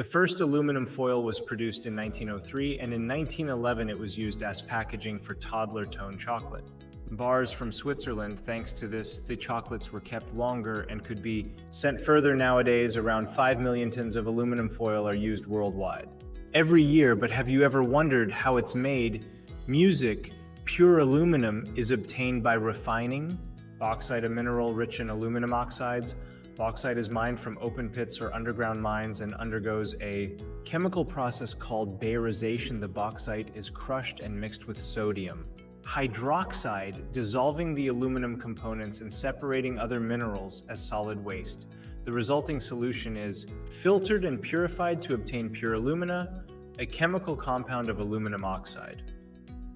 The first aluminum foil was produced in 1903, and in 1911 it was used as packaging for toddler tone chocolate. Bars from Switzerland, thanks to this, the chocolates were kept longer and could be sent further. Nowadays, around 5 million tons of aluminum foil are used worldwide every year, but have you ever wondered how it's made? Music, pure aluminum, is obtained by refining. Bauxite, a mineral rich in aluminum oxides. Bauxite is mined from open pits or underground mines and undergoes a chemical process called bayerization. The bauxite is crushed and mixed with sodium hydroxide, dissolving the aluminum components and separating other minerals as solid waste. The resulting solution is filtered and purified to obtain pure alumina, a chemical compound of aluminum oxide.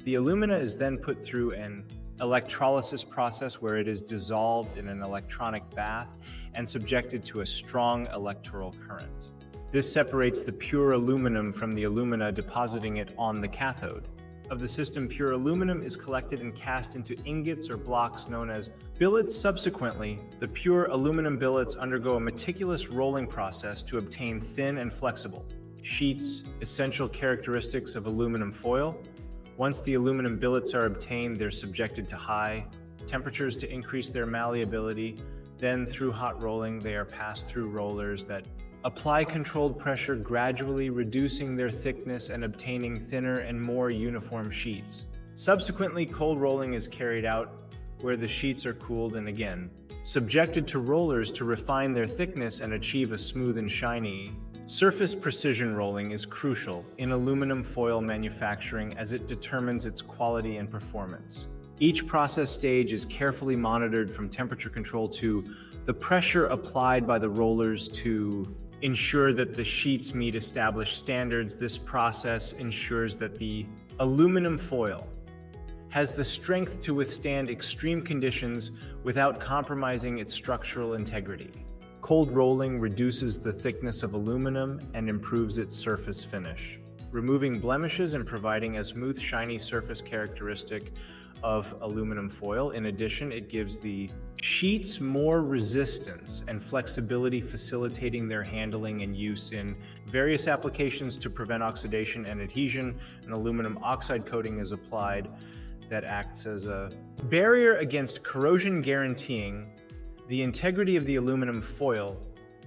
The alumina is then put through an electrolysis process where it is dissolved in an electronic bath and subjected to a strong electrical current. This separates the pure aluminum from the alumina, depositing it on the cathode of the system. Pure aluminum is collected and cast into ingots or blocks known as billets. Subsequently, the pure aluminum billets undergo a meticulous rolling process to obtain thin and flexible sheets, essential characteristics of aluminum foil. Once the aluminum billets are obtained, they're subjected to high temperatures to increase their malleability. Then, through hot rolling, they are passed through rollers that apply controlled pressure, gradually reducing their thickness and obtaining thinner and more uniform sheets. Subsequently, cold rolling is carried out where the sheets are cooled and again subjected to rollers to refine their thickness and achieve a smooth and shiny surface. Precision rolling is crucial in aluminum foil manufacturing as it determines its quality and performance. Each process stage is carefully monitored, from temperature control to the pressure applied by the rollers to ensure that the sheets meet established standards. This process ensures that the aluminum foil has the strength to withstand extreme conditions without compromising its structural integrity. Cold rolling reduces the thickness of aluminum and improves its surface finish, removing blemishes and providing a smooth, shiny surface characteristic of aluminum foil. In addition, it gives the sheets more resistance and flexibility, facilitating their handling and use in various applications to prevent oxidation and adhesion. An aluminum oxide coating is applied that acts as a barrier against corrosion, guaranteeing the integrity of the aluminum foil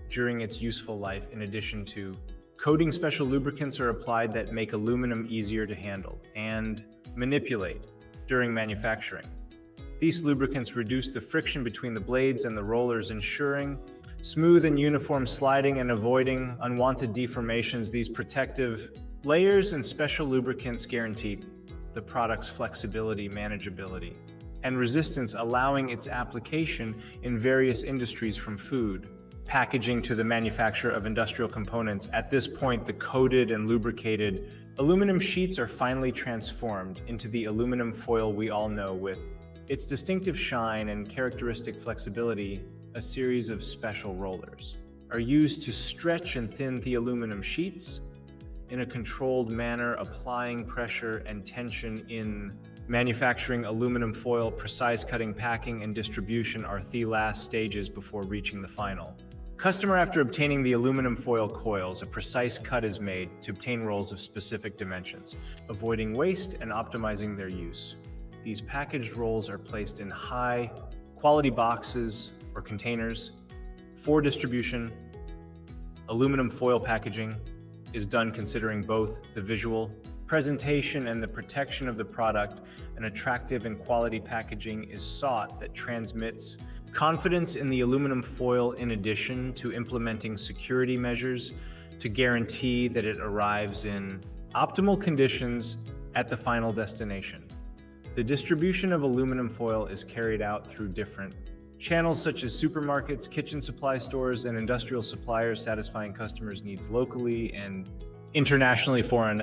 during its useful life. In addition to coating, special lubricants are applied that make aluminum easier to handle and manipulate during manufacturing. These lubricants reduce the friction between the blades and the rollers, ensuring smooth and uniform sliding and avoiding unwanted deformations. These protective layers and special lubricants guarantee the product's flexibility, manageability, and resistance, allowing its application in various industries from food, packaging to the manufacture of industrial components. At this point, the coated and lubricated aluminum sheets are finally transformed into the aluminum foil we all know. With its distinctive shine and characteristic flexibility, a series of special rollers are used to stretch and thin the aluminum sheets in a controlled manner, applying pressure and tension in manufacturing aluminum foil. Precise cutting, packing, and distribution are the last stages before reaching the final customer. After obtaining the aluminum foil coils, a precise cut is made to obtain rolls of specific dimensions, avoiding waste and optimizing their use. These packaged rolls are placed in high-quality boxes or containers for distribution. Aluminum foil packaging is done considering both the visual presentation and the protection of the product. An attractive and quality packaging is sought that transmits confidence in the aluminum foil, in addition to implementing security measures to guarantee that it arrives in optimal conditions at the final destination. The distribution of aluminum foil is carried out through different channels such as supermarkets, kitchen supply stores, and industrial suppliers, satisfying customers' needs locally and internationally. For an